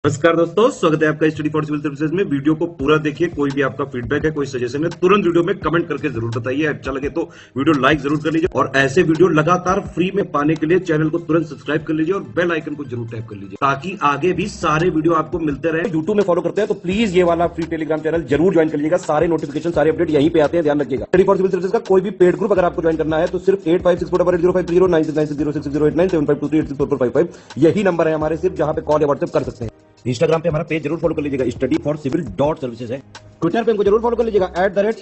नमस्कार दोस्तों, स्वागत है आपका स्टडी फॉर सिविल सर्विसेज में। वीडियो को पूरा देखिए। कोई भी आपका फीडबैक है, कोई सजेशन है, तुरंत वीडियो में कमेंट करके जरूर बताइए। अच्छा लगे तो वीडियो लाइक जरूर कर लीजिए और ऐसे वीडियो लगातार फ्री में पाने के लिए चैनल को तुरंत सब्सक्राइब कर लीजिए और बेल आइकन को जरूर टैप कर लीजिए ताकि आगे भी सारे वीडियो आपको मिलते रहे। यूट्यूब में फॉलो करते हैं तो प्लीज ये वाला फ्री टेलीग्राम चैनल जरूर ज्वाइन कर लीजिएगा। सारे नोटिफिकेशन, सारे अपडेट यहीं पे आते हैं, ध्यान रखिएगा। स्टडी फॉर सिविल सर्विसेज का कोई भी पेड ग्रुप अगर आपको ज्वाइन करना है तो सिर्फ 856480530969606089786445 यही नंबर है हमारे, सिर्फ जहां पे कॉल या व्हाट्सएप कर सकते हैं। इंस्टाग्राम पे हमारा पेज जरूर फॉलो कर लीजिएगा, study for civil dot services है। ट्विटर पे हमको जरूर फॉलो कर लीजिएगा,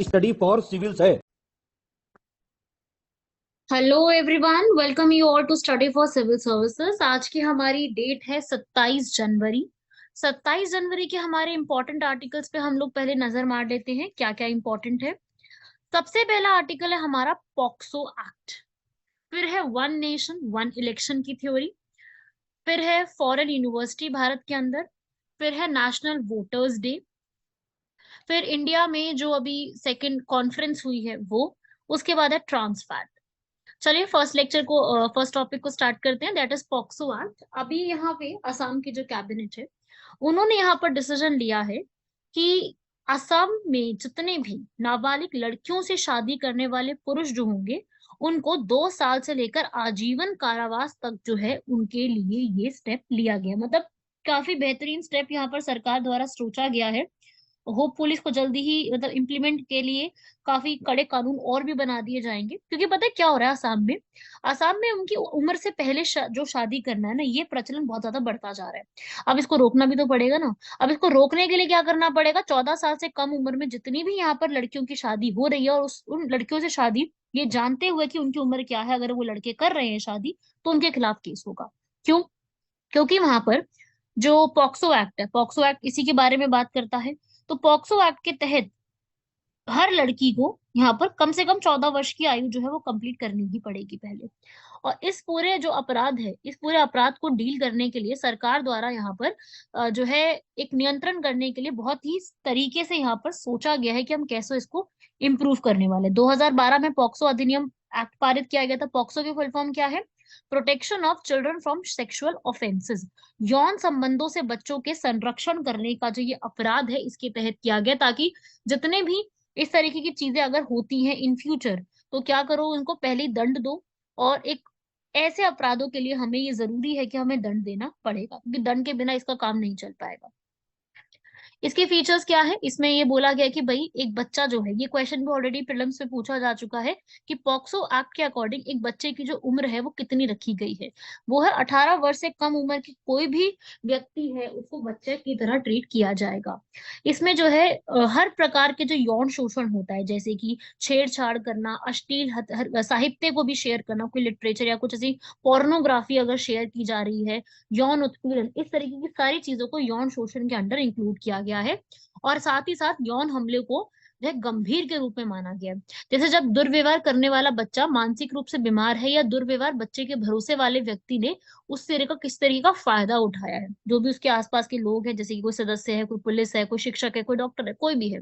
@स्टडी फॉर सिविल्स है। Hello everyone, welcome you all to study for civil services. आज की हमारी डेट है 27 जनवरी। 27 जनवरी के हमारे इंपॉर्टेंट आर्टिकल्स पे हम लोग पहले नजर मार लेते हैं क्या क्या इंपॉर्टेंट है। सबसे पहला आर्टिकल है हमारा पॉक्सो एक्ट। फिर है वन नेशन वन इलेक्शन की थ्योरी। फिर है फॉरेन यूनिवर्सिटी भारत के अंदर। फिर है नेशनल वोटर्स डे। फिर इंडिया में जो अभी सेकेंड कॉन्फ्रेंस हुई है वो। उसके बाद है ट्रांसफैट। चलिए फर्स्ट टॉपिक को स्टार्ट करते हैं, दैट इज पॉक्सो एक्ट। अभी यहाँ पे असम की जो कैबिनेट है उन्होंने यहाँ पर डिसीजन लिया है कि असम में जितने भी नाबालिग लड़कियों से शादी करने वाले पुरुष जो होंगे उनको 2 साल से लेकर आजीवन कारावास तक जो है उनके लिए ये स्टेप लिया गया। मतलब काफी बेहतरीन स्टेप यहाँ पर सरकार द्वारा सोचा गया है। होपफुली इसको जल्दी ही मतलब इम्प्लीमेंट के लिए काफी कड़े कानून और भी बना दिए जाएंगे, क्योंकि पता है क्या हो रहा है आसाम में उनकी उम्र से पहले जो शादी करना है ना, ये प्रचलन बहुत ज्यादा बढ़ता जा रहा है। अब इसको रोकना भी तो पड़ेगा ना। अब इसको रोकने के लिए क्या करना पड़ेगा, 14 साल से कम उम्र में जितनी भी यहाँ पर लड़कियों की शादी हो रही है और उन लड़कियों से शादी ये जानते हुए कि उनकी उम्र क्या है, अगर वो लड़के कर रहे हैं शादी तो उनके खिलाफ केस होगा। क्यों? क्योंकि वहां पर जो पॉक्सो एक्ट है, पॉक्सो एक्ट इसी के बारे में बात करता है। तो पॉक्सो एक्ट के तहत हर लड़की को यहाँ पर कम से कम 14 वर्ष की आयु जो है वो कंप्लीट करनी ही पड़ेगी पहले। और इस पूरे जो अपराध है, इस पूरे अपराध को डील करने के लिए सरकार द्वारा यहाँ पर जो है एक नियंत्रण करने के लिए बहुत ही तरीके से यहाँ पर सोचा गया है कि हम कैसे इसको इम्प्रूव करने वाले। 2012 में पॉक्सो अधिनियम एक्ट पारित किया गया था। पॉक्सो की फुल फॉर्म क्या है? Protection of children from sexual offences. यौन संबंधों से बच्चों के संरक्षण करने का जो ये अपराध है इसके तहत किया गया, ताकि जितने भी इस तरीके की चीजें अगर होती हैं इन फ्यूचर तो क्या करो, उनको पहले ही दंड दो। और एक ऐसे अपराधों के लिए हमें ये जरूरी है कि हमें दंड देना पड़ेगा, क्योंकि दंड के बिना इसका काम नहीं चल पाएगा। इसके फीचर्स क्या है, इसमें ये बोला गया कि भाई एक बच्चा जो है, ये क्वेश्चन भी ऑलरेडी प्रीलिम्स में पूछा जा चुका है कि पॉक्सो एक्ट के अकॉर्डिंग एक बच्चे की जो उम्र है वो कितनी रखी गई है। वो है 18 वर्ष से कम उम्र की कोई भी व्यक्ति है उसको बच्चे की तरह ट्रीट किया जाएगा। इसमें जो है हर प्रकार के जो यौन शोषण होता है, जैसे कि छेड़छाड़ करना, अश्लील साहित्य को भी शेयर करना, कोई लिटरेचर या कुछ ऐसी पोर्नोग्राफी अगर शेयर की जा रही है, यौन उत्पीड़न, इस तरीके की सारी चीजों को यौन शोषण के अंडर इंक्लूड किया गया है। और साथ ही साथ यौन हमले को जो है गंभीर के रूप में माना गया है। जैसे जब दुर्व्यवहार करने वाला बच्चा मानसिक रूप से बीमार है या दुर्व्यवहार बच्चे के भरोसे वाले व्यक्ति ने उस तरह का किस तरीके का फायदा उठाया है, जो भी उसके आसपास के लोग हैं, जैसे कि कोई सदस्य है, कोई पुलिस है, कोई शिक्षक है, कोई डॉक्टर है, कोई भी है।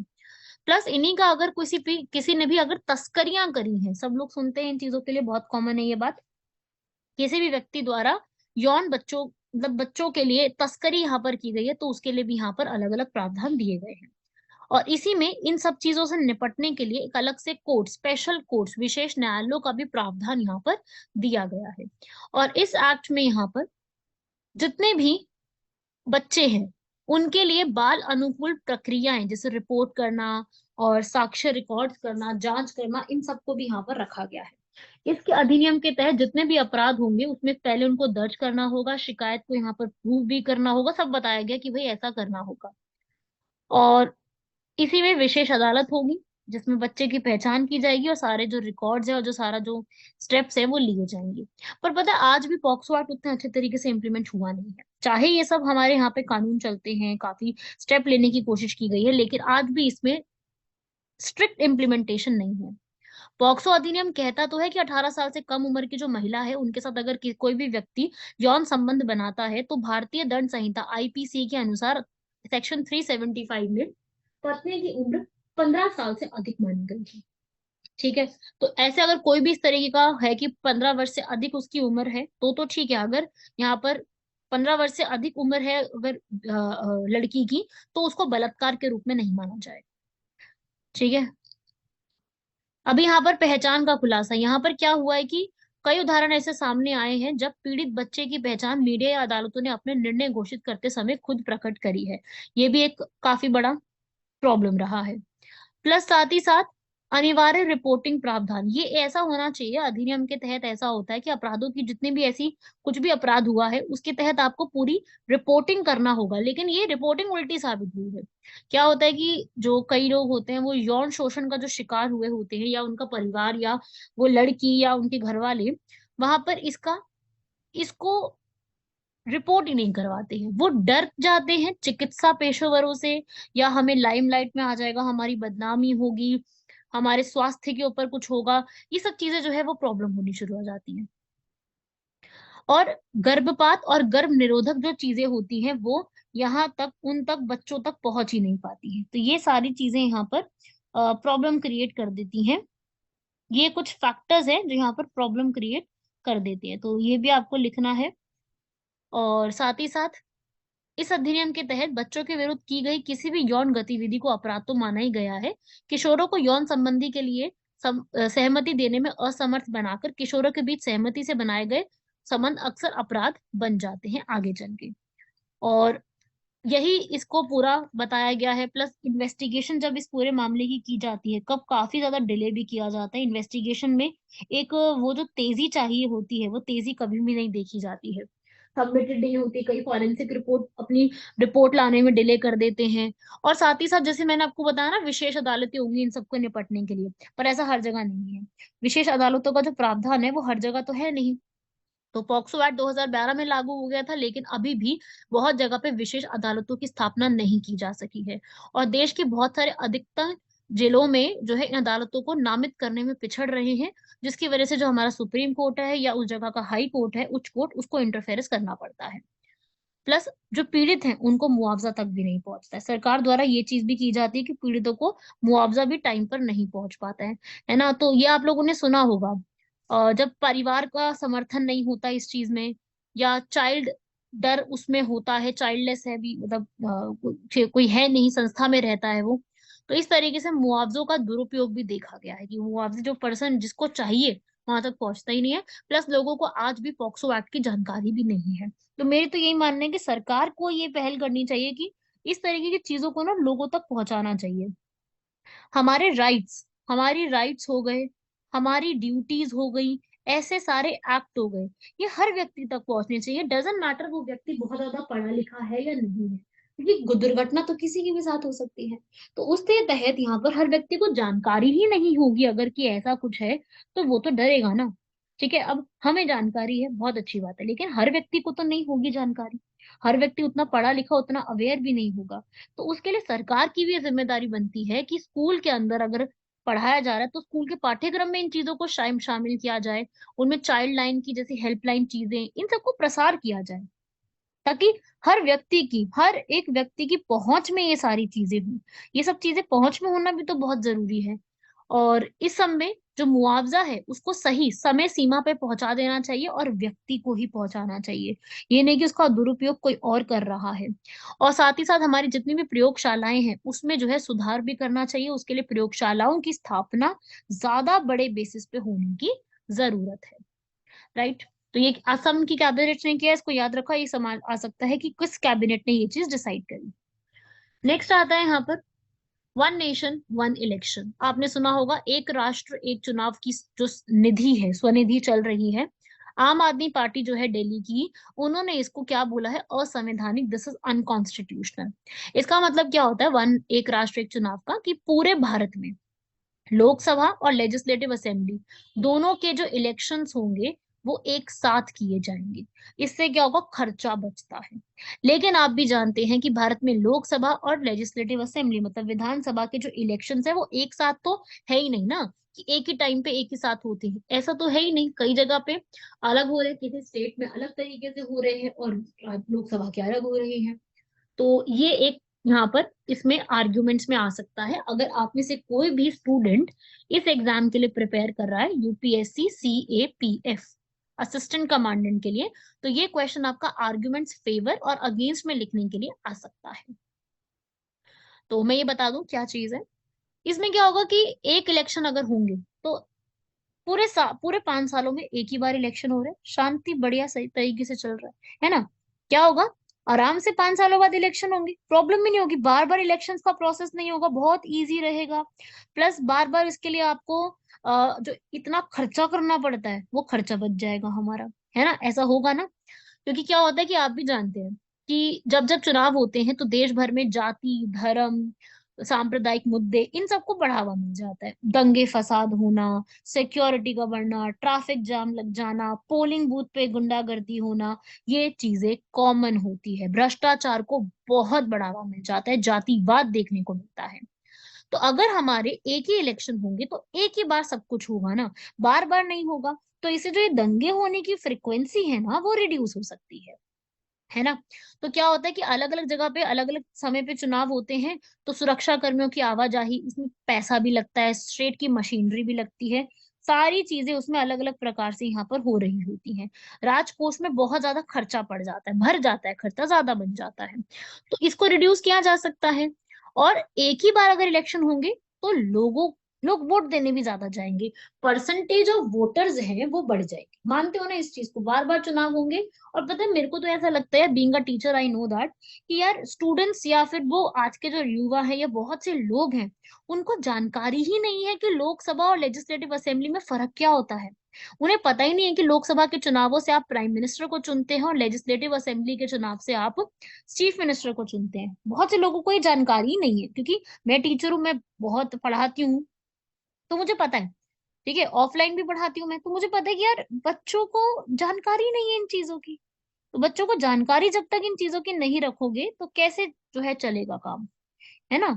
प्लस इन्हीं का अगर किसी ने भी अगर तस्करियां करी हैं, सब लोग सुनते हैं इन चीजों के लिए, बहुत कॉमन है ये बात। किसी भी व्यक्ति द्वारा यौन बच्चों मतलब बच्चों के लिए तस्करी यहाँ पर की गई है तो उसके लिए भी यहाँ पर अलग अलग प्रावधान दिए गए हैं। और इसी में इन सब चीजों से निपटने के लिए एक अलग से कोर्ट, स्पेशल कोर्ट्स, विशेष न्यायालयों का भी प्रावधान यहाँ पर दिया गया है। और इस एक्ट में यहाँ पर जितने भी बच्चे हैं उनके लिए बाल अनुकूल प्रक्रियाएं, जैसे रिपोर्ट करना और साक्ष्य रिकॉर्ड करना, जांच करना, इन सबको भी यहाँ पर रखा गया है। इसके अधिनियम के तहत जितने भी अपराध होंगे उसमें पहले उनको दर्ज करना होगा, शिकायत को यहाँ पर प्रूव भी करना होगा, सब बताया गया कि भाई ऐसा करना होगा। और इसी में विशेष अदालत होगी जिसमें बच्चे की पहचान की जाएगी और सारे जो रिकॉर्ड्स है और जो सारा जो स्टेप्स है वो लिए जाएंगे। पर पता है आज भी पॉक्सो एक्ट उतने अच्छे तरीके से इम्प्लीमेंट हुआ नहीं है। चाहे ये सब हमारे यहाँ पे कानून चलते हैं, काफी स्टेप लेने की कोशिश की गई है, लेकिन आज भी इसमें स्ट्रिक्ट इम्प्लीमेंटेशन नहीं है। पॉक्सो अधिनियम कहता तो है कि 18 साल से कम उम्र की जो महिला है उनके साथ अगर कोई भी व्यक्ति यौन संबंध बनाता है तो भारतीय दंड संहिता आईपीसी के अनुसार सेक्शन 375 में पत्नी की उम्र 15 साल से अधिक मानी गई है। ठीक है। तो ऐसे अगर कोई भी इस तरीके का है कि 15 वर्ष से अधिक उसकी उम्र है तो ठीक है। अगर यहाँ पर 15 वर्ष से अधिक उम्र है अगर लड़की की, तो उसको बलात्कार के रूप में नहीं माना जाएगा। ठीक है। अभी यहाँ पर पहचान का खुलासा, यहाँ पर क्या हुआ है कि कई उदाहरण ऐसे सामने आए हैं जब पीड़ित बच्चे की पहचान मीडिया या अदालतों ने अपने निर्णय घोषित करते समय खुद प्रकट करी है। ये भी एक काफी बड़ा प्रॉब्लम रहा है। प्लस साथ ही साथ अनिवार्य रिपोर्टिंग प्रावधान, ये ऐसा होना चाहिए अधिनियम के तहत। ऐसा होता है कि अपराधों की जितनी भी ऐसी कुछ भी अपराध हुआ है उसके तहत आपको पूरी रिपोर्टिंग करना होगा, लेकिन ये रिपोर्टिंग उल्टी साबित हुई है। क्या होता है कि जो कई लोग होते हैं वो यौन शोषण का जो शिकार हुए होते हैं, या उनका परिवार, या वो लड़की या उनके घर वाले, वहां पर इसको रिपोर्ट ही नहीं करवाते हैं। वो डर जाते हैं चिकित्सा पेशेवरों से, या हमें लाइमलाइट में आ जाएगा, हमारी बदनामी होगी, हमारे स्वास्थ्य के ऊपर कुछ होगा, ये सब चीजें जो है वो प्रॉब्लम होनी शुरू हो जाती हैं। और गर्भपात और गर्भ निरोधक जो चीजें होती हैं वो यहाँ तक, उन तक, बच्चों तक पहुंच ही नहीं पाती हैं। तो ये सारी चीजें यहाँ पर प्रॉब्लम क्रिएट कर देती हैं। ये कुछ फैक्टर्स हैं जो यहाँ पर प्रॉब्लम क्रिएट कर देती है, तो ये भी आपको लिखना है। और साथ ही साथ इस अधिनियम के तहत बच्चों के विरुद्ध की गई किसी भी यौन गतिविधि को अपराध तो माना ही गया है। किशोरों को यौन संबंधी के लिए सहमति देने में असमर्थ बनाकर किशोरों के बीच सहमति से बनाए गए संबंध अक्सर अपराध बन जाते हैं आगे चल के। और यही इसको पूरा बताया गया है। प्लस इन्वेस्टिगेशन जब इस पूरे मामले की जाती है, कब काफी ज्यादा डिले भी किया जाता है इन्वेस्टिगेशन में। एक वो जो तेजी चाहिए होती है वो तेजी कभी भी नहीं देखी जाती है। सबमिटेड नहीं होती, कई फॉरेंसिक रिपोर्ट अपनी रिपोर्ट लाने में डिले कर देते हैं। और साथ ही साथ जैसे मैंने आपको बताया ना, विशेष अदालतें होंगी इन सबको निपटने के लिए, पर ऐसा हर जगह नहीं है। विशेष अदालतों का जो प्रावधान है वो हर जगह तो है नहीं। तो पॉक्सो एक्ट 2012 में लागू हो गया था, लेकिन अभी भी बहुत जगह पे विशेष अदालतों की स्थापना नहीं की जा सकी है। और देश के बहुत सारे अधिकतर जिलों में जो है इन अदालतों को नामित करने में पिछड़ रहे हैं, जिसकी वजह से जो हमारा सुप्रीम कोर्ट है या उस जगह का हाई कोर्ट है, उच्च कोर्ट, उसको इंटरफेरेंस करना पड़ता है। प्लस जो पीड़ित हैं उनको मुआवजा तक भी नहीं पहुंचता है। सरकार द्वारा ये चीज भी की जाती है कि पीड़ितों को मुआवजा भी टाइम पर नहीं पहुंच पाता है ना। तो ये आप लोगों ने सुना होगा, जब परिवार का समर्थन नहीं होता इस चीज में, या चाइल्ड डर उसमें होता है, चाइल्डलेस है भी, मतलब कोई है नहीं, संस्था में रहता है वो, तो इस तरीके से मुआवजों का दुरुपयोग भी देखा गया है कि मुआवजे जो पर्सन जिसको चाहिए वहां तक पहुंचता ही नहीं है। प्लस लोगों को आज भी पॉक्सो एक्ट की जानकारी भी नहीं है। तो मेरी तो यही मानना है कि सरकार को ये पहल करनी चाहिए कि इस तरीके की चीजों को ना लोगों तक पहुंचाना चाहिए। हमारी राइट्स हो गए, हमारी ड्यूटीज हो गई, ऐसे सारे एक्ट हो गए, ये हर व्यक्ति तक पहुंचने चाहिए। डजेंट मैटर वो व्यक्ति बहुत ज्यादा पढ़ा लिखा है या नहीं है, क्योंकि दुर्घटना तो किसी के भी साथ हो सकती है। तो उसके तहत यहाँ पर हर व्यक्ति को जानकारी ही नहीं होगी अगर कि ऐसा कुछ है, तो वो तो डरेगा ना। ठीक है, अब हमें जानकारी है, बहुत अच्छी बात है, लेकिन हर व्यक्ति को तो नहीं होगी जानकारी। हर व्यक्ति उतना पढ़ा लिखा, उतना अवेयर भी नहीं होगा। तो उसके लिए सरकार की भी ये जिम्मेदारी बनती है कि स्कूल के अंदर अगर पढ़ाया जा रहा है तो स्कूल के पाठ्यक्रम में इन चीजों को शामिल किया जाए। उनमें चाइल्ड लाइन की जैसी हेल्पलाइन चीजें, इन सबको प्रसार किया जाए, ताकि हर एक व्यक्ति की पहुंच में ये सारी चीजें हों। ये सब चीजें पहुंच में होना भी तो बहुत जरूरी है। और इस सब में जो मुआवजा है उसको सही समय सीमा पे पहुंचा देना चाहिए, और व्यक्ति को ही पहुंचाना चाहिए। ये नहीं कि उसका दुरुपयोग कोई और कर रहा है। और साथ ही साथ हमारी जितनी भी प्रयोगशालाएं हैं उसमें जो है सुधार भी करना चाहिए। उसके लिए प्रयोगशालाओं की स्थापना ज्यादा बड़े बेसिस पे होने की जरूरत है। राइट। तो ये असम की कैबिनेट ने किया, इसको याद रखा। ये सवाल आ सकता है कि किस कैबिनेट ने ये चीज डिसाइड करी। नेक्स्ट आता है यहाँ पर वन नेशन वन इलेक्शन। आपने सुना होगा, एक राष्ट्र एक चुनाव की जो निधि है, स्वनिधि चल रही है। आम आदमी पार्टी जो है दिल्ली की, उन्होंने इसको क्या बोला है, असंवैधानिक, दिस इज अनकॉन्स्टिट्यूशनल। इसका मतलब क्या होता है वन एक राष्ट्र एक चुनाव का, कि पूरे भारत में लोकसभा और लेजिस्लेटिव असेंबली दोनों के जो इलेक्शंस होंगे वो एक साथ किए जाएंगे। इससे क्या होगा, खर्चा बचता है। लेकिन आप भी जानते हैं कि भारत में लोकसभा और लेजिस्लेटिव असेंबली मतलब विधानसभा के जो इलेक्शंस है वो एक साथ तो है ही नहीं ना, कि एक ही टाइम पे एक ही साथ होते हैं, ऐसा तो है ही नहीं। कई जगह पे अलग हो रहे हैं, किसी स्टेट में अलग तरीके से हो रहे हैं, और लोकसभा के अलग हो रहे हैं। तो ये एक यहाँ पर इसमें आर्ग्यूमेंट्स में आ सकता है। अगर आप में से कोई भी स्टूडेंट इस एग्जाम के लिए प्रिपेयर कर रहा है, यूपीएससी CAPF, असिस्टेंट कमांडेंट के लिए। तो ये क्वेश्चन आपका आर्ग्यूमेंट्स फेवर और अगेंस्ट में लिखने के लिए आ सकता है। तो मैं ये बता दूं क्या चीज है इसमें। क्या होगा कि एक इलेक्शन अगर होंगे तो पूरे 5 सालों में एक ही बार इलेक्शन हो रहा है, शांति बढ़िया सही तरीके से चल रहा है ना। क्या होगा, आराम से 5 सालों बाद इलेक्शन होंगे, प्रॉब्लम भी नहीं होगी, बार बार इलेक्शन का प्रोसेस नहीं होगा, बहुत इजी रहेगा। प्लस बार बार इसके लिए आपको जो इतना खर्चा करना पड़ता है वो खर्चा बच जाएगा हमारा, है ना, ऐसा होगा ना। क्योंकि क्या होता है कि आप भी जानते हैं कि जब जब चुनाव होते हैं तो देश भर में जाति धर्म सांप्रदायिक मुद्दे इन सबको बढ़ावा मिल जाता है, दंगे फसाद होना, सिक्योरिटी का बढ़ना, ट्रैफिक जाम लग जाना, पोलिंग बूथ पे गुंडागर्दी होना, ये चीजें कॉमन होती है। भ्रष्टाचार को बहुत बढ़ावा मिल जाता है, जातिवाद देखने को मिलता है। तो अगर हमारे एक ही इलेक्शन होंगे तो एक ही बार सब कुछ होगा ना, बार बार नहीं होगा। तो इससे जो ये दंगे होने की फ्रिक्वेंसी है ना वो रिड्यूस हो सकती है ना। तो क्या होता है कि अलग अलग जगह पे अलग अलग समय पे चुनाव होते हैं, तो सुरक्षा कर्मियों की आवाजाही, इसमें पैसा भी लगता है, स्टेट की मशीनरी भी लगती है, सारी चीजें उसमें अलग अलग प्रकार से यहाँ पर हो रही होती हैं। राजकोष में बहुत ज्यादा खर्चा पड़ जाता है, भर जाता है, खर्चा ज्यादा बन जाता है। तो इसको रिड्यूस किया जा सकता है। और एक ही बार अगर इलेक्शन होंगे तो लोग वोट देने भी ज्यादा जाएंगे, परसेंटेज ऑफ वोटर्स हैं वो बढ़ जाएगी। मानते हो ना इस चीज को, बार बार चुनाव होंगे। और पता है मेरे को तो ऐसा लगता है, being a teacher I know that, कि यार स्टूडेंट्स या फिर वो आज के जो युवा है या बहुत से लोग हैं उनको जानकारी ही नहीं है कि लोकसभा और लेजिस्लेटिव असेंबली में फर्क क्या होता है। उन्हें पता ही नहीं है कि लोकसभा के चुनावों से आप प्राइम मिनिस्टर को चुनते हैं और लेजिस्लेटिव असेंबली के चुनाव से आप चीफ मिनिस्टर को चुनते हैं। बहुत से लोगों को ये जानकारी ही नहीं है, क्योंकि मैं टीचर हूँ, मैं बहुत पढ़ाती हूँ, तो मुझे पता है। ठीक है, ऑफलाइन भी पढ़ाती हूँ मैं, तो मुझे पता है कि यार बच्चों को जानकारी नहीं है इन चीजों की। तो बच्चों को जानकारी जब तक इन चीजों की नहीं रखोगे तो कैसे जो है चलेगा काम, है ना।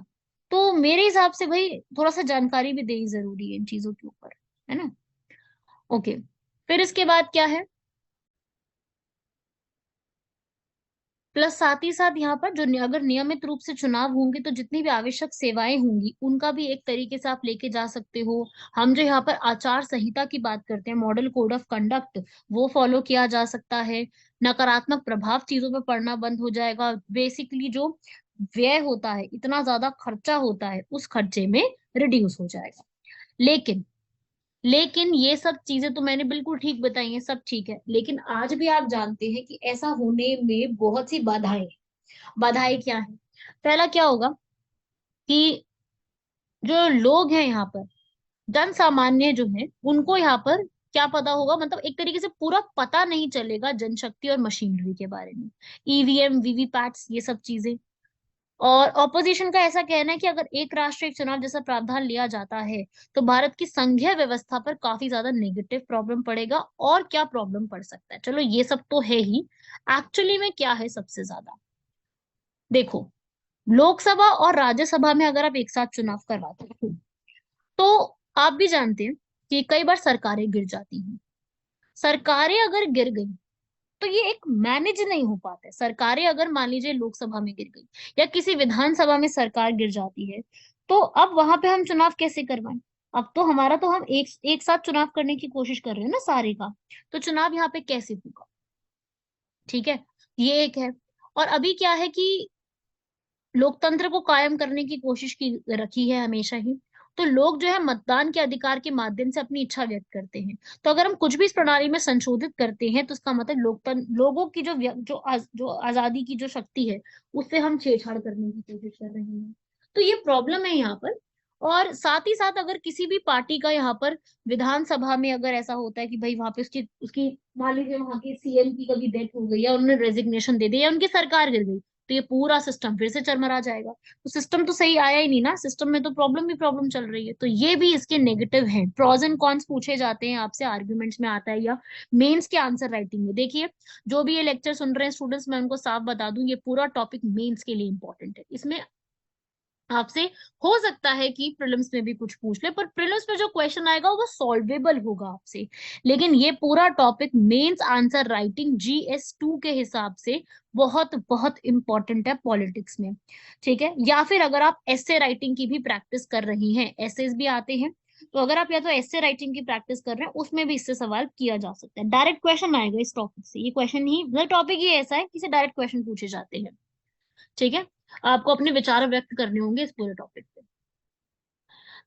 तो मेरे हिसाब से भाई थोड़ा सा जानकारी भी देनी जरूरी है इन चीजों के ऊपर, है ना। ओके, फिर इसके बाद क्या है, प्लस साथ ही साथ यहाँ पर जो अगर नियमित रूप से चुनाव होंगे तो जितनी भी आवश्यक सेवाएं होंगी उनका भी एक तरीके से आप लेके जा सकते हो। हम जो यहाँ पर आचार संहिता की बात करते हैं, मॉडल कोड ऑफ कंडक्ट, वो फॉलो किया जा सकता है। नकारात्मक प्रभाव चीजों पे पड़ना बंद हो जाएगा। बेसिकली जो व्यय होता है, इतना ज्यादा खर्चा होता है, उस खर्चे में रिड्यूस हो जाएगा। लेकिन लेकिन ये सब चीजें तो मैंने बिल्कुल ठीक बताई हैं, सब ठीक है, लेकिन आज भी आप जानते हैं कि ऐसा होने में बहुत सी बाधाएं हैं। बाधाएं क्या है, पहला क्या होगा कि जो लोग हैं यहाँ पर, जन सामान्य जो है उनको यहाँ पर क्या पता होगा, मतलब एक तरीके से पूरा पता नहीं चलेगा जनशक्ति और मशीनरी के बारे में, ईवीएम वीवीपैट्स ये सब चीजें। और ऑपोजिशन का ऐसा कहना है कि अगर एक राष्ट्र एक चुनाव जैसा प्रावधान लिया जाता है तो भारत की संघीय व्यवस्था पर काफी ज्यादा नेगेटिव प्रॉब्लम पड़ेगा। और क्या प्रॉब्लम पड़ सकता है, चलो ये सब तो है ही, एक्चुअली में क्या है सबसे ज्यादा, देखो, लोकसभा और राज्यसभा में अगर आप एक साथ चुनाव करवाते हो तो आप भी जानते हैं कि कई बार सरकारें गिर जाती हैं। सरकारें अगर गिर गई तो ये एक मैनेज नहीं हो पाता है। सरकारें अगर मान लीजिए लोकसभा में गिर गई या किसी विधानसभा में सरकार गिर जाती है, तो अब वहां पे हम चुनाव कैसे करवाएं। अब तो हमारा तो हम एक एक साथ चुनाव करने की कोशिश कर रहे हैं ना सारे का, तो चुनाव यहाँ पे कैसे होगा। ठीक है, ये एक है। और अभी क्या है कि लोकतंत्र को कायम करने की कोशिश की रखी है हमेशा ही, तो लोग जो है मतदान के अधिकार के माध्यम से अपनी इच्छा व्यक्त करते हैं। तो अगर हम कुछ भी इस प्रणाली में संशोधित करते हैं तो इसका मतलब लोकतंत्र, लोगों की जो आजादी की जो शक्ति है उससे हम छेड़छाड़ करने की कोशिश कर रहे हैं। तो ये प्रॉब्लम है यहाँ पर। और साथ ही साथ अगर किसी भी पार्टी का यहाँ पर विधानसभा में अगर ऐसा होता है कि भाई वहां पे उसकी उसकी मान लीजिए वहां की सीएम की कभी डेथ हो गई या उन्होंने रेजिग्नेशन दे दी या उनकी सरकार गिर गई, तो ये पूरा सिस्टम फिर से चरमरा जाएगा। तो सिस्टम तो सही आया ही नहीं ना, सिस्टम में तो प्रॉब्लम ही प्रॉब्लम चल रही है। तो ये भी इसके नेगेटिव हैं, प्रॉज एंड कॉन्स पूछे जाते हैं आपसे, आर्ग्यूमेंट्स में आता है या मेंस के आंसर राइटिंग में। देखिए, जो भी ये लेक्चर सुन रहे हैं स्टूडेंट्स, मैं उनको साफ बता दूं, ये पूरा टॉपिक मेंस के लिए इंपॉर्टेंट है। इसमें आपसे हो सकता है कि प्रीलिम्स में भी कुछ पूछ ले, पर प्रीलिम्स में जो क्वेश्चन आएगा वो सॉल्वेबल होगा आपसे। लेकिन ये पूरा topic mains answer writing GS2 के हिसाब से बहुत बहुत इंपॉर्टेंट है पॉलिटिक्स में। ठीक है, या फिर अगर आप एसे राइटिंग की भी प्रैक्टिस कर रही हैं, एसेज भी आते हैं, तो अगर आप या तो ऐसे राइटिंग की प्रैक्टिस कर रहे हैं, उसमें भी इससे सवाल किया जा सकता है। डायरेक्ट क्वेश्चन आएगा इस टॉपिक से। ये क्वेश्चन ही मतलब टॉपिक ही ऐसा है कि इसे डायरेक्ट क्वेश्चन पूछे जाते हैं। ठीक है, आपको अपने विचार व्यक्त करने होंगे इस पूरे टॉपिक पे।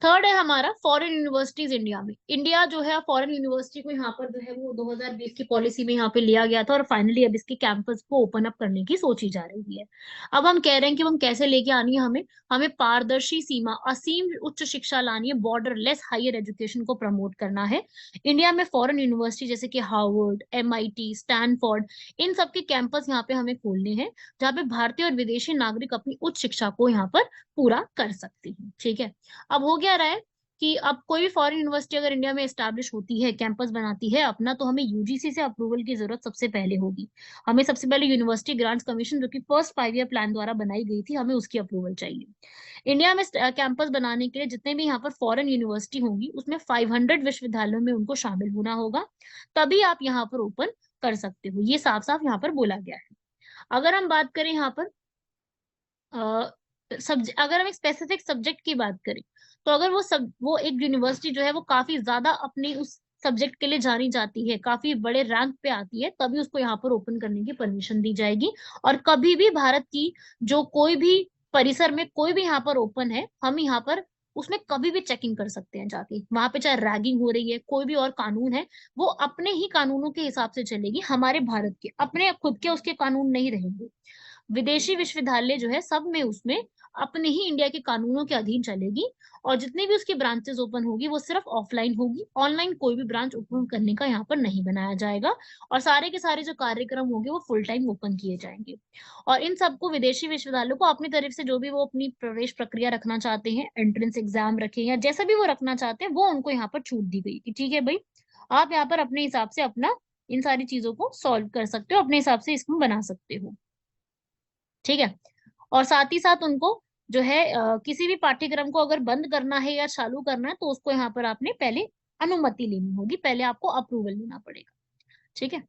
थर्ड है हमारा फॉरेन यूनिवर्सिटीज इंडिया में। इंडिया जो है फॉरेन यूनिवर्सिटी को यहाँ पर जो है वो 2020 की पॉलिसी में यहाँ पे लिया गया था, और फाइनली अब इसके कैंपस को ओपन अप करने की सोची जा रही है। अब हम कह रहे हैं कि हम कैसे लेके आनी है, हमें हमें पारदर्शी सीमा, असीम उच्च शिक्षा लानी है, बॉर्डरलेस हायर एजुकेशन को प्रमोट करना है। इंडिया में फॉरेन यूनिवर्सिटी जैसे कि हार्वर्ड, MIT, स्टैनफोर्ड, इन सब के कैंपस यहाँ पे हमें खोलने हैं, जहाँ पे भारतीय और विदेशी नागरिक अपनी उच्च शिक्षा को यहाँ पर पूरा कर सकते हैं। ठीक है, अब हो क्या रहा है कि अब कोई भी फॉरेन यूनिवर्सिटी अगर इंडिया में एस्टैब्लिश होती है, कैंपस बनाती है अपना, तो हमें UGC से अप्रूवल की जरूरत सबसे पहले होगी। हमें सबसे पहले यूनिवर्सिटी ग्रांट्स कमीशन, जो कि फर्स्ट 5 ईयर प्लान द्वारा बनाई गई थी, हमें उसकी अप्रूवल चाहिए। इंडिया में कैंपस बनाने के लिए जितने भी यहाँ पर फॉरेन यूनिवर्सिटी होंगी, उसमें 500 विश्वविद्यालयों में उनको शामिल होना होगा, तभी आप यहाँ पर ओपन कर सकते हो। ये साफ साफ यहाँ पर बोला गया है। अगर हम बात करें यहाँ पर अगर हम एक स्पेसिफिक सब्जेक्ट की बात करें, तो अगर वो एक यूनिवर्सिटी जो है वो काफी ज्यादा अपनी उस सब्जेक्ट के लिए जानी जाती है, काफी बड़े रैंक पे आती है, तभी उसको यहाँ पर ओपन करने की परमिशन दी जाएगी। और कभी भी भारत की जो कोई भी परिसर में कोई भी यहाँ पर ओपन है, हम यहाँ पर उसमें कभी भी चेकिंग कर सकते हैं जाके। वहां पे चाहे रैगिंग हो रही है, कोई भी और कानून है, वो अपने ही कानूनों के हिसाब से चलेगी। हमारे भारत के अपने खुद के उसके कानून नहीं रहेंगे। विदेशी विश्वविद्यालय जो है सब में उसमें अपने ही इंडिया के कानूनों के अधीन चलेगी। और जितनी भी उसकी ब्रांचेस ओपन होगी वो सिर्फ ऑफलाइन होगी, ऑनलाइन कोई भी ब्रांच ओपन करने का यहाँ पर नहीं बनाया जाएगा। और सारे के सारे जो कार्यक्रम होंगे वो फुल टाइम ओपन किए जाएंगे। और इन सबको विदेशी विश्वविद्यालयों को अपनी तरफ से जो भी वो अपनी प्रवेश प्रक्रिया रखना चाहते हैं, एंट्रेंस एग्जाम रखें या जैसा भी वो रखना चाहते हैं, वो उनको यहाँ पर छूट दी गई कि ठीक है भाई, आप यहाँ पर अपने हिसाब से अपना इन सारी चीजों को सॉल्व कर सकते हो, अपने हिसाब से इसको बना सकते हो। ठीक है, और साथ ही साथ उनको जो है किसी भी पाठ्यक्रम को अगर बंद करना है या चालू करना है, तो उसको यहाँ पर आपने पहले अनुमति लेनी होगी, पहले आपको अप्रूवल लेना पड़ेगा। ठीक है,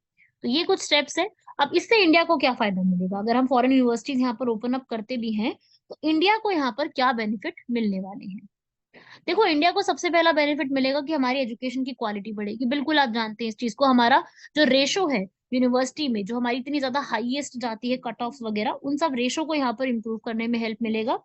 तो ये कुछ स्टेप्स है। अब इससे इंडिया को क्या फायदा मिलेगा अगर हम फॉरेन यूनिवर्सिटीज यहाँ पर ओपन अप करते भी हैं, तो इंडिया को यहाँ पर क्या बेनिफिट मिलने वाले हैं। देखो, इंडिया को सबसे पहला बेनिफिट मिलेगा कि हमारी एजुकेशन की क्वालिटी बढ़ेगी। बिल्कुल आप जानते हैं इस चीज को। हमारा जो रेशो है यूनिवर्सिटी में, जो हमारी इतनी ज्यादा हाईएस्ट जाती है कट ऑफ वगैरह, उन सब रेशो को यहाँ पर इम्प्रूव करने में हेल्प मिलेगा।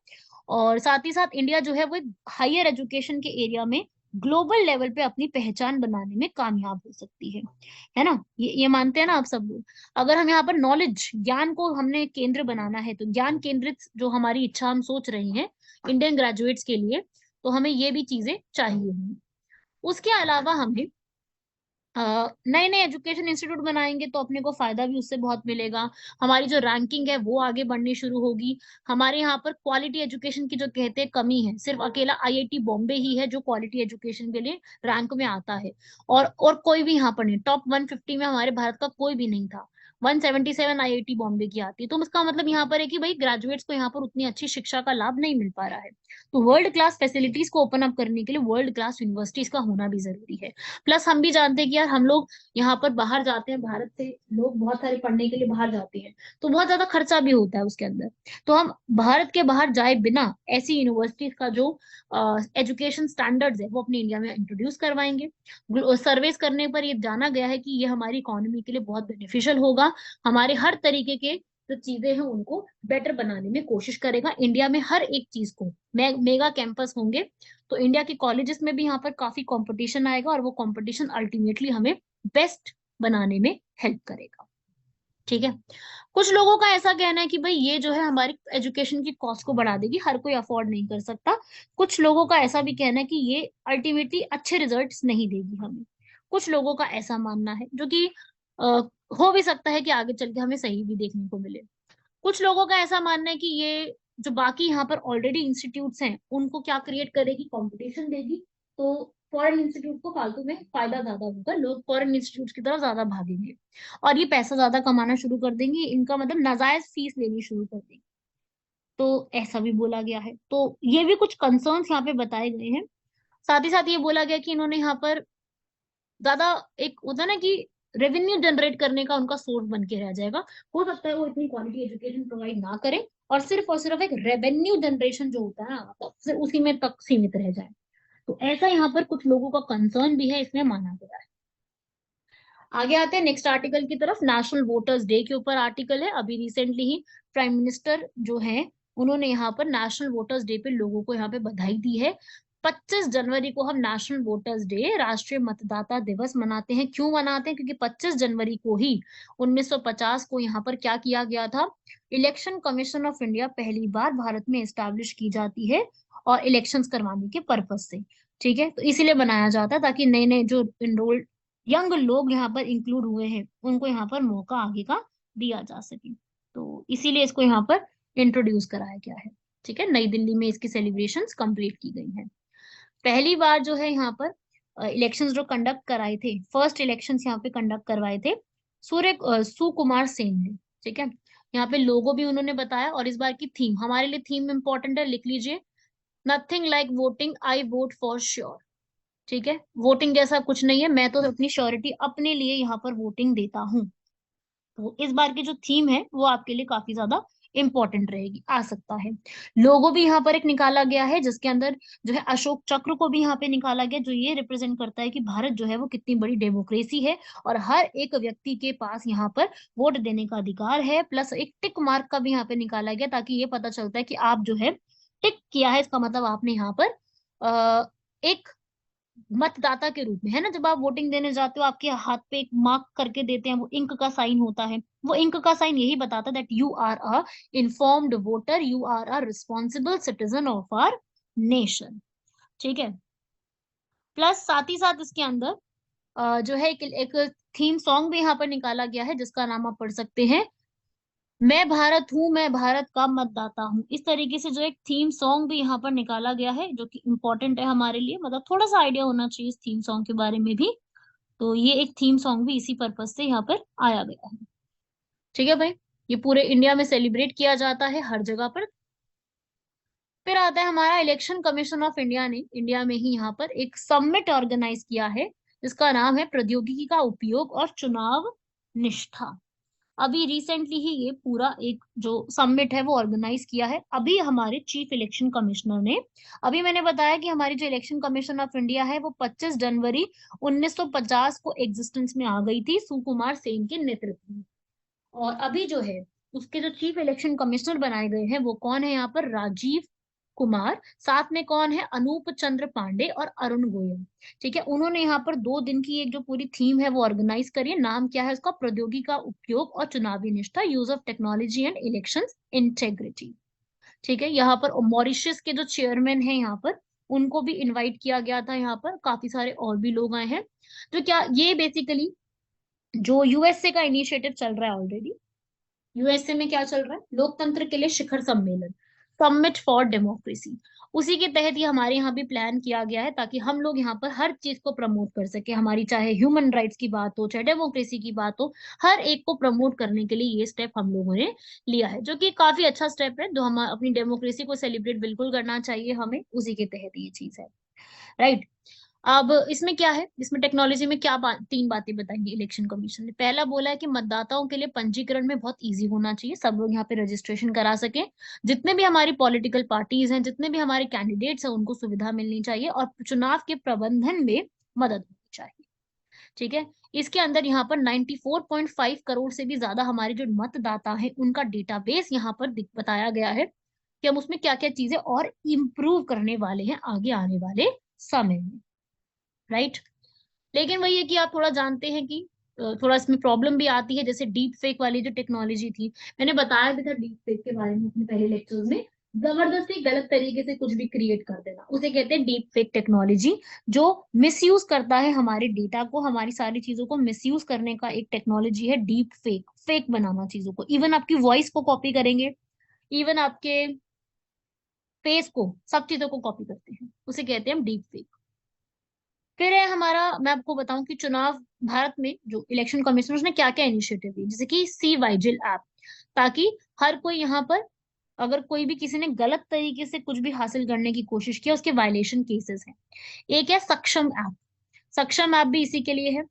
और साथ ही साथ इंडिया जो है वो हायर एजुकेशन के एरिया में ग्लोबल लेवल पे अपनी पहचान बनाने में कामयाब हो सकती है ना। ये मानते हैं ना आप सब लोग। अगर हम यहाँ पर नॉलेज, ज्ञान को हमने केंद्र बनाना है, तो ज्ञान केंद्रित जो हमारी इच्छा हम सोच रहे हैं इंडियन ग्रेजुएट्स के लिए, तो हमें ये भी चीजें चाहिए होंगी। उसके अलावा हमें नए नए एजुकेशन इंस्टीट्यूट बनाएंगे, तो अपने को फायदा भी उससे बहुत मिलेगा। हमारी जो रैंकिंग है वो आगे बढ़नी शुरू होगी। हमारे यहाँ पर क्वालिटी एजुकेशन की जो कहते हैं कमी है, सिर्फ अकेला IIT बॉम्बे ही है जो क्वालिटी एजुकेशन के लिए रैंक में आता है। और कोई भी यहाँ पर नहीं, टॉप 150 में हमारे भारत का कोई भी नहीं था। 177 IIT बॉम्बे की आती है। तो इसका मतलब यहाँ पर है कि भाई ग्रेजुएट्स को यहाँ पर उतनी अच्छी शिक्षा का लाभ नहीं मिल पा रहा है। तो वर्ल्ड क्लास फैसिलिटीज को ओपन अप करने के लिए वर्ल्ड क्लास यूनिवर्सिटीज का होना भी जरूरी है। प्लस हम भी जानते हैं कि यार हम लोग यहाँ पर बाहर जाते हैं, भारत से लोग बहुत सारे पढ़ने के लिए बाहर जाते हैं, तो बहुत ज्यादा खर्चा भी होता है उसके अंदर। तो हम भारत के बाहर जाए बिना ऐसी यूनिवर्सिटीज का जो एजुकेशन स्टैंडर्ड्स है वो अपनी इंडिया में इंट्रोड्यूस करवाएंगे। सर्वेस करने पर ये जाना गया है कि ये हमारी इकोनॉमी के लिए बहुत बेनिफिशियल होगा। हमारे हर तरीके के जो चीजें हैं उनको बेटर बनाने में कोशिश करेगा। इंडिया में हर एक चीज को मेगा कैंपस होंगे, तो इंडिया के कॉलेजेस में भी यहाँ पर काफी कंपटीशन आएगा, और वो कंपटीशन अल्टीमेटली हमें बेस्ट बनाने में हेल्प करेगा। ठीक है, कुछ लोगों का ऐसा कहना है कि भाई ये जो है हमारी एजुकेशन की कॉस्ट को बढ़ा देगी, हर कोई अफोर्ड नहीं कर सकता। कुछ लोगों का ऐसा भी कहना है कि ये अल्टीमेटली अच्छे रिजल्ट्स नहीं देगी हमें। कुछ लोगों का ऐसा मानना है, जो कि अ, हो भी सकता है कि आगे चल के हमें सही भी देखने को मिले। कुछ लोगों का ऐसा मानना है कि ये जो बाकी यहाँ पर ऑलरेडी इंस्टीट्यूट्स हैं उनको क्या क्रिएट करेगी, कंपटीशन देगी। तो फॉरेन इंस्टीट्यूट को फालतू में फायदा ज्यादा होगा, लोग फॉरेन इंस्टीट्यूट की तरफ ज्यादा भागेंगे और ये पैसा ज्यादा कमाना शुरू कर देंगे, इनका मतलब नाजायज फीस लेनी शुरू कर देंगे। तो ऐसा भी बोला गया है। तो ये भी कुछ कंसर्न्स यहाँ पे बताए गए हैं। साथ ही साथ ये बोला गया कि इन्होंने यहाँ पर ज्यादा एक होता है ना कि रेवेन्यू जनरेट करने का उनका सोर्स बन के रह जाएगा। हो सकता है वो इतनी क्वालिटी एजुकेशन प्रोवाइड ना करें, और सिर्फ एक रेवेन्यू जनरेशन जो होता है ना, तो सिर्फ उसी में तक सीमित रह जाए। तो ऐसा यहाँ पर कुछ लोगों का कंसर्न भी है, इसमें माना गया है। आगे आते हैं नेक्स्ट आर्टिकल की तरफ। नेशनल वोटर्स डे के ऊपर आर्टिकल है। अभी रिसेंटली ही प्राइम मिनिस्टर जो है उन्होंने यहाँ पर नेशनल वोटर्स डे पे लोगों को यहाँ पे बधाई दी है। 25 जनवरी को हम नेशनल वोटर्स डे, राष्ट्रीय मतदाता दिवस मनाते हैं। क्यों मनाते हैं? क्योंकि 25 जनवरी को ही 1950 को यहाँ पर क्या किया गया था, इलेक्शन कमीशन ऑफ इंडिया पहली बार भारत में एस्टैब्लिश की जाती है और इलेक्शंस करवाने के पर्पज से। ठीक है, तो इसीलिए बनाया जाता है ताकि नए नए जो इनरोल्ड यंग लोग यहाँ पर इंक्लूड हुए हैं उनको यहाँ पर मौका आगे का दिया जा सके। तो इसीलिए इसको यहाँ पर इंट्रोड्यूस कराया गया है। ठीक है, नई दिल्ली में इसकी सेलिब्रेशंस कंप्लीट की गई हैं। पहली बार जो है यहाँ पर इलेक्शंस जो कंडक्ट कराए थे, फर्स्ट इलेक्शंस यहाँ पे कंडक्ट करवाए थे सुकुमार सेन ने। ठीक है, यहाँ पे लोगो भी उन्होंने बताया। और इस बार की थीम हमारे लिए, थीम इंपॉर्टेंट है, लिख लीजिए, nothing like voting, I vote for sure. ठीक है, वोटिंग जैसा कुछ नहीं है, मैं तो अपनी श्योरिटी अपने लिए यहाँ पर वोटिंग देता हूँ। तो इस बार की जो थीम है वो आपके लिए काफी ज्यादा इंपॉर्टेंट रहेगी, आ सकता है। लोगो भी यहाँ पर एक निकाला गया है जिसके अंदर जो है अशोक चक्र को भी यहाँ पे निकाला गया, जो ये रिप्रेजेंट करता है कि भारत जो है वो कितनी बड़ी डेमोक्रेसी है और हर एक व्यक्ति के पास यहाँ पर वोट देने का अधिकार है। प्लस एक टिक मार्क का भी यहाँ पे निकाला गया ताकि ये पता चलता है कि आप जो है टिक किया है, इसका मतलब आपने यहाँ पर एक मतदाता के रूप में, है ना, जब आप वोटिंग देने जाते हो आपके हाथ पे एक मार्क करके देते हैं, वो इंक का साइन होता है। वो इंक का साइन यही बताता है that you are a informed voter, you are a responsible citizen of our nation. ठीक है, प्लस साथ ही साथ इसके अंदर जो है एक थीम सॉन्ग भी यहाँ पर निकाला गया है जिसका नाम आप पढ़ सकते हैं, मैं भारत हूँ, मैं भारत का मतदाता हूँ। इस तरीके से जो एक थीम सॉन्ग भी यहाँ पर निकाला गया है जो कि इम्पोर्टेंट है हमारे लिए, मतलब थोड़ा सा आइडिया होना चाहिए इस थीम सॉन्ग के बारे में भी। तो ये एक थीम सॉन्ग भी इसी पर्पज से यहाँ पर आया गया है। ठीक है भाई, ये पूरे इंडिया में सेलिब्रेट किया जाता है हर जगह पर। फिर आता है हमारा इलेक्शन कमीशन ऑफ इंडिया ने इंडिया में ही यहाँ पर एक समिट ऑर्गेनाइज किया है जिसका नाम है प्रौद्योगिकी का उपयोग और चुनाव निष्ठा। अभी रिसेंटली ही ये पूरा एक जो समिट है वो ऑर्गेनाइज किया है अभी हमारे चीफ इलेक्शन कमिश्नर ने। अभी मैंने बताया कि हमारी जो इलेक्शन कमीशन ऑफ इंडिया है वो 25 जनवरी 1950 को एग्जिस्टेंस में आ गई थी सुकुमार सेन के नेतृत्व में। और अभी जो है उसके जो चीफ इलेक्शन कमिश्नर बनाए गए हैं वो कौन है यहाँ पर, राजीव कुमार, साथ में कौन है, अनूप चंद्र पांडे और अरुण गोयल। ठीक है, उन्होंने यहाँ पर 2 दिन की एक जो पूरी थीम है वो ऑर्गेनाइज करी है। नाम क्या है उसका, प्रौद्योगिकी का उपयोग और चुनावी निष्ठा, use of technology and election integrity. ठीक है, यहाँ पर मॉरिशस के जो चेयरमैन है यहाँ पर उनको भी इनवाइट किया गया था, यहाँ पर काफी सारे और भी लोग आए हैं। तो क्या ये बेसिकली जो यूएसए का इनिशिएटिव चल रहा है ऑलरेडी, यूएसए में क्या चल रहा है, लोकतंत्र के लिए शिखर सम्मेलन, समिट फॉर डेमोक्रेसी, उसी के तहत ये हमारे यहाँ भी प्लान किया गया है ताकि हम लोग यहाँ पर हर चीज को प्रमोट कर सके, हमारी चाहे ह्यूमन राइट्स की बात हो चाहे डेमोक्रेसी की बात हो, हर एक को प्रमोट करने के लिए ये स्टेप हम लोगों ने लिया है, जो कि काफी अच्छा स्टेप है, जो हम अपनी डेमोक्रेसी को सेलिब्रेट बिल्कुल करना चाहिए हमें, उसी के तहत ये चीज है। राइट, अब इसमें क्या है, इसमें टेक्नोलॉजी में क्या 3 बातें बताएंगे इलेक्शन कमीशन ने। पहला बोला है कि मतदाताओं के लिए पंजीकरण में बहुत इजी होना चाहिए, सब लोग यहाँ पे रजिस्ट्रेशन करा सके, जितने भी हमारी पॉलिटिकल पार्टीज हैं, जितने भी हमारे कैंडिडेट्स हैं, उनको सुविधा मिलनी चाहिए और चुनाव के प्रबंधन में मदद होनी चाहिए। ठीक है, इसके अंदर यहाँ पर 94.5 करोड़ से भी ज्यादा हमारे जो मतदाता हैं उनका डेटाबेस यहाँ पर बताया गया है कि हम उसमें क्या क्या चीजें और इम्प्रूव करने वाले हैं आगे आने वाले समय में। राइट, लेकिन वही है कि आप थोड़ा जानते हैं कि थोड़ा इसमें प्रॉब्लम भी आती है, जैसे डीप फेक वाली जो टेक्नोलॉजी थी, मैंने बताया भी था डीप फेक के बारे में अपने पहले लेक्चर्स में। जबरदस्ती गलत तरीके से कुछ भी क्रिएट कर देना उसे कहते हैं डीप फेक टेक्नोलॉजी, जो मिसयूज करता है हमारे डेटा को, हमारी सारी चीजों को मिसयूज करने का एक टेक्नोलॉजी है डीप फेक, फेक बनाना चीजों को, इवन आपकी वॉइस को कॉपी करेंगे, इवन आपके फेस को, सब चीजों को कॉपी करते हैं, उसे कहते हैं हम डीप फेक। फिर है हमारा, मैं आपको बताऊं कि चुनाव भारत में जो इलेक्शन कमीशन ने क्या क्या इनिशिएटिव लिए, जैसे कि सी वाइजिल ऐप, ताकि हर कोई यहाँ पर अगर कोई भी किसी ने गलत तरीके से कुछ भी हासिल करने की कोशिश किया उसके वायलेशन केसेस हैं। एक है सक्षम ऐप, सक्षम ऐप भी इसी के लिए है।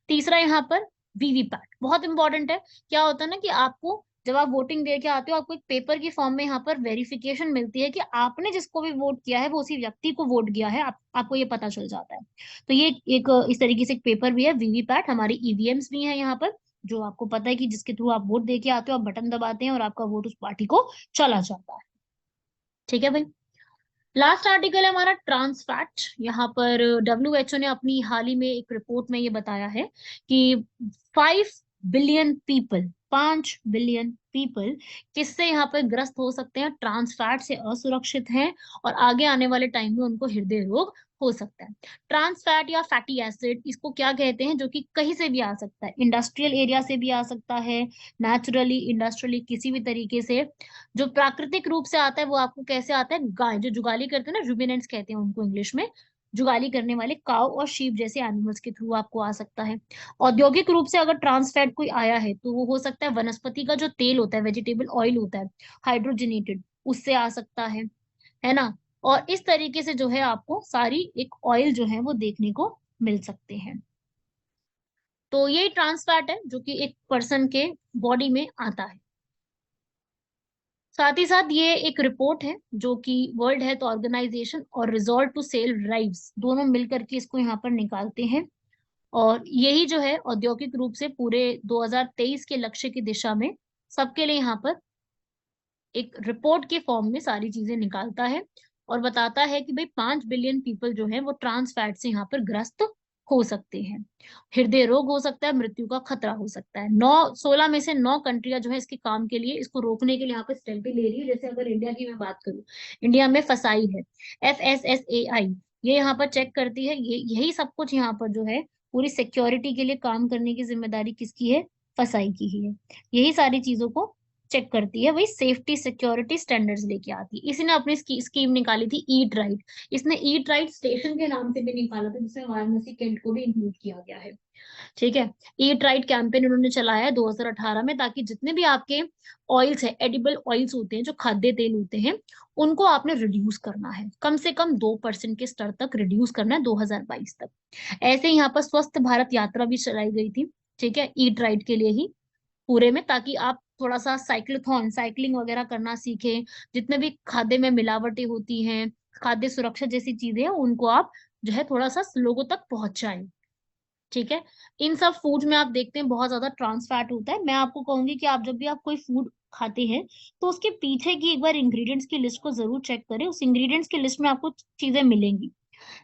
तीसरा यहाँ पर वीवीपैट बहुत इंपॉर्टेंट है। क्या होता है ना कि आपको जब आप वोटिंग दे के आते हो, आपको एक पेपर की फॉर्म में यहाँ पर वेरिफिकेशन मिलती है कि आपने जिसको भी वोट किया है वो उसी व्यक्ति को वोट किया है, आपको ये पता चल जाता है। तो ये एक इस तरीके से एक पेपर भी है, वीवीपैट, हमारी ईवीएम्स भी है यहाँ पर, जो आपको पता है कि जिसके थ्रू आप वोट दे के आते हो, आप बटन दबाते हैं और आपका वोट उस पार्टी को चला जाता है। ठीक है भाई। लास्ट आर्टिकल है हमारा ट्रांस फैट। यहाँ पर डब्ल्यूएचओ ने अपनी हाल ही में एक रिपोर्ट में ये बताया है कि 5 बिलियन पीपल, 5 बिलियन पीपल किससे यहाँ पर ग्रस्त हो सकते हैं, ट्रांस फैट से असुरक्षित हैं, और आगे आने वाले टाइम में उनको हृदय रोग हो सकता है। ट्रांस फैट या फैटी एसिड, इसको क्या कहते हैं, जो कि कहीं से भी आ सकता है, इंडस्ट्रियल एरिया से भी आ सकता है, नेचुरली, इंडस्ट्रियली, किसी भी तरीके से। जो प्राकृतिक रूप से आता है वो आपको कैसे आता है, गाय जो जुगाली करते हैं ना, रुमिनेंट्स कहते हैं उनको इंग्लिश में, जुगाली करने वाले काउ और शीप जैसे एनिमल्स के थ्रू आपको आ सकता है। औद्योगिक रूप से अगर ट्रांस फैट कोई आया है तो वो हो सकता है वनस्पति का जो तेल होता है, वेजिटेबल ऑयल होता है, हाइड्रोजनेटेड, उससे आ सकता है ना। और इस तरीके से जो है आपको सारी एक ऑयल जो है वो देखने को मिल सकते हैं। तो यही ट्रांस फैट है जो कि एक पर्सन के बॉडी में आता है। साथ ही साथ ये एक रिपोर्ट है जो कि वर्ल्ड हेल्थ ऑर्गेनाइजेशन और रिजॉल्व टू सेल ड्राइव्स दोनों मिलकर के इसको यहाँ पर निकालते हैं, और यही जो है औद्योगिक रूप से पूरे 2023 के लक्ष्य की दिशा में सबके लिए यहाँ पर एक रिपोर्ट के फॉर्म में सारी चीजें निकालता है, और बताता है कि भाई 5 बिलियन पीपल जो है वो ट्रांस फैट से यहाँ पर ग्रस्त हो सकते हैं। हृदय रोग हो सकता है, मृत्यु का खतरा हो सकता है। 16 में से 9 कंट्रियां जो है इसके काम के लिए, इसको रोकने के लिए यहाँ पे स्टेप भी ले रही है। जैसे अगर इंडिया की मैं बात करूँ, इंडिया में फसाई है, FSSAI, ये यहाँ पर चेक करती है, ये यही सब कुछ यहाँ पर जो है पूरी सिक्योरिटी के लिए काम करने की जिम्मेदारी किसकी है, फसाई की ही है। यही सारी चीजों को चेक करती है, वही सेफ्टी सिक्योरिटी स्टैंडर्ड्स लेके आती है। इसी ने अपनी स्कीम निकाली थी ईट राइट। इसने ईट राइट स्टेशन के नाम से भी निकाला था, जिसमें वाराणसी कैंट को भी इंक्लूड किया गया है। ठीक है। ईट राइट कैंपेन उन्होंने चलाया है 2018 में, ताकि जितने भी आपके ऑयल्स है, एडिबल ऑयल्स होते हैं, जो खाद्य तेल होते हैं, उनको आपने रिड्यूस करना है, कम से कम 2% के स्तर तक रिड्यूस करना है 2022 तक। ऐसे ही यहाँ पर स्वस्थ भारत यात्रा भी चलाई गई थी, ठीक है, ईट राइट के लिए ही पूरे में, ताकि आप थोड़ा सा साइक्लोथॉन, साइकिलिंग वगैरह करना सीखें। जितने भी खाद्य में मिलावटें होती हैं, खाद्य सुरक्षा जैसी चीजें हैं, उनको आप जो है थोड़ा सा लोगों तक पहुंचाएं। ठीक है। इन सब फूड में आप देखते हैं बहुत ज्यादा ट्रांस फैट होता है। मैं आपको कहूंगी कि आप जब भी आप कोई फूड खाते हैं तो उसके पीछे की एक बार इंग्रेडिएंट्स की लिस्ट को जरूर चेक करें। उस इंग्रेडिएंट्स की लिस्ट में आपको चीजें मिलेंगी,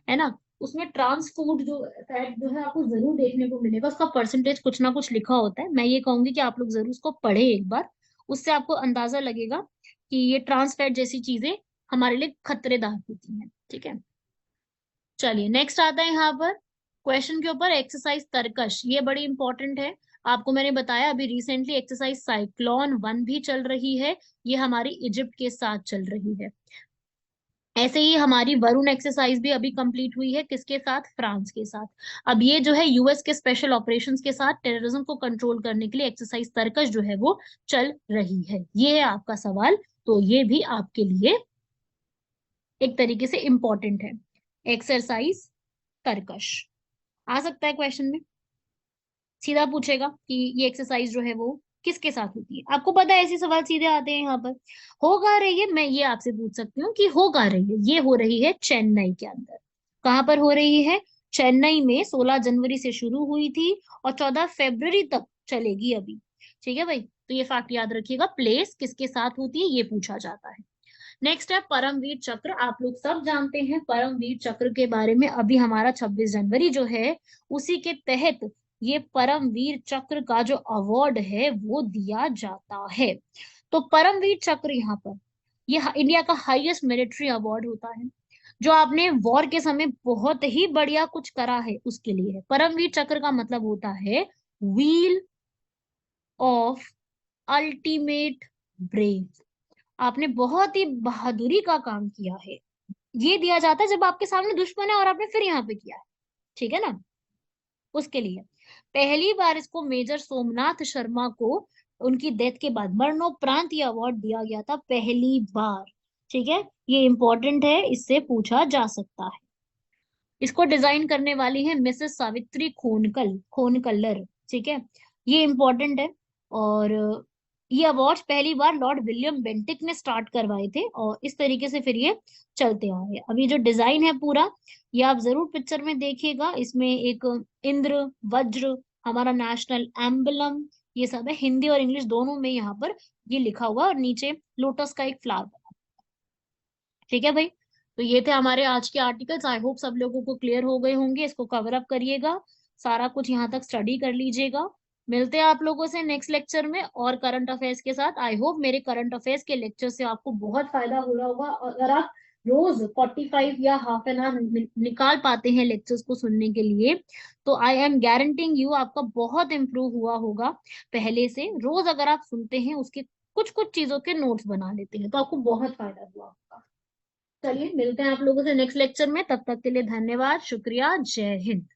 है ना। उसमें ट्रांस फूड जो फैट जो है आपको जरूर देखने को मिलेगा, उसका परसेंटेज कुछ ना कुछ लिखा होता है। मैं ये कहूंगी कि आप लोग जरूर उसको पढ़े एक बार, उससे आपको अंदाजा लगेगा कि ये ट्रांस फैट जैसी चीजें हमारे लिए खतरेदार होती हैं। ठीक है। चलिए नेक्स्ट आता है यहाँ पर क्वेश्चन के ऊपर, एक्सरसाइज तरकश, ये बड़ी इंपॉर्टेंट है। आपको मैंने बताया अभी रिसेंटली एक्सरसाइज साइक्लोन 1 भी चल रही है, ये हमारी इजिप्ट के साथ चल रही है। ऐसे ही हमारी वरुण एक्सरसाइज भी अभी कंप्लीट हुई है, किसके साथ, फ्रांस के साथ। अब ये जो है यूएस के स्पेशल ऑपरेशंस के साथ टेररिज्म को कंट्रोल करने के लिए एक्सरसाइज तरकश जो है वो चल रही है। ये है आपका सवाल, तो ये भी आपके लिए एक तरीके से इंपॉर्टेंट है, एक्सरसाइज तरकश आ सकता है क्वेश्चन में। सीधा पूछेगा कि ये एक्सरसाइज जो है वो किसके साथ होती है। आपको पता है ऐसे सवाल सीधे आते हैं यहाँ पर। हो कहाँ रही है, मैं ये आपसे पूछ सकती हूँ कि हो कहाँ रही है। ये हो रही है चेन्नई के अंदर। कहाँ पर हो रही है, चेन्नई में। 16 जनवरी से शुरू हुई थी और 14 फरवरी तक चलेगी अभी। ठीक है भाई, तो ये फैक्ट याद रखिएगा, प्लेस किसके साथ होती है ये पूछा जाता है। नेक्स्ट है परमवीर चक्र। आप लोग सब जानते हैं परमवीर चक्र के बारे में। अभी हमारा 26 जनवरी जो है उसी के तहत ये परमवीर चक्र का जो अवार्ड है वो दिया जाता है। तो परमवीर चक्र यहाँ पर ये इंडिया का हाईएस्ट मिलिट्री अवार्ड होता है। जो आपने वॉर के समय बहुत ही बढ़िया कुछ करा है उसके लिए है। परमवीर चक्र का मतलब होता है व्हील ऑफ अल्टीमेट ब्रेव। आपने बहुत ही बहादुरी का काम किया है, ये दिया जाता है जब आपके सामने दुश्मन है और आपने फिर यहाँ पे किया है। ठीक है ना, उसके लिए पहली बार इसको मेजर सोमनाथ शर्मा को उनकी डेथ के बाद मरणोपरांत ये अवार्ड दिया गया था, पहली बार। ठीक है, ये इंपॉर्टेंट है, इससे पूछा जा सकता है। इसको डिजाइन करने वाली है मिसेस सावित्री खोनकलर। ठीक है, ये इंपॉर्टेंट है। और ये अवार्ड पहली बार लॉर्ड विलियम बेंटिक ने स्टार्ट करवाए थे और इस तरीके से फिर ये चलते आ रहे हैं। अभी जो डिजाइन है पूरा, ये आप जरूर पिक्चर में देखिएगा। इसमें एक इंद्र, वज्र, हमारा नेशनल एम्बलम, ये सब है, हिंदी और इंग्लिश दोनों में यहाँ पर ये लिखा हुआ है, और नीचे लोटस का एक फ्लावर। ठीक है भाई, तो ये थे हमारे आज के आर्टिकल्स। आई होप सब लोगों को क्लियर हो गए होंगे। इसको कवर अप करिएगा, सारा कुछ यहाँ तक स्टडी कर लीजिएगा। मिलते हैं आप लोगों से नेक्स्ट लेक्चर में और करंट अफेयर्स के साथ। आई होप मेरे करंट अफेयर्स के लेक्चर से आपको बहुत फायदा हो रहा होगा, और अगर आप रोज 45 या हाफ एन आवर निकाल पाते हैं लेक्चर्स को सुनने के लिए, तो आई एम गारंटिंग यू आपका बहुत इंप्रूव हुआ होगा पहले से। रोज अगर आप सुनते हैं, उसके कुछ कुछ चीजों के नोट्स बना लेते हैं, तो आपको बहुत फायदा हुआ होगा। चलिए मिलते हैं आप लोगों से नेक्स्ट लेक्चर में, तब तक के लिए धन्यवाद, शुक्रिया, जय हिंद।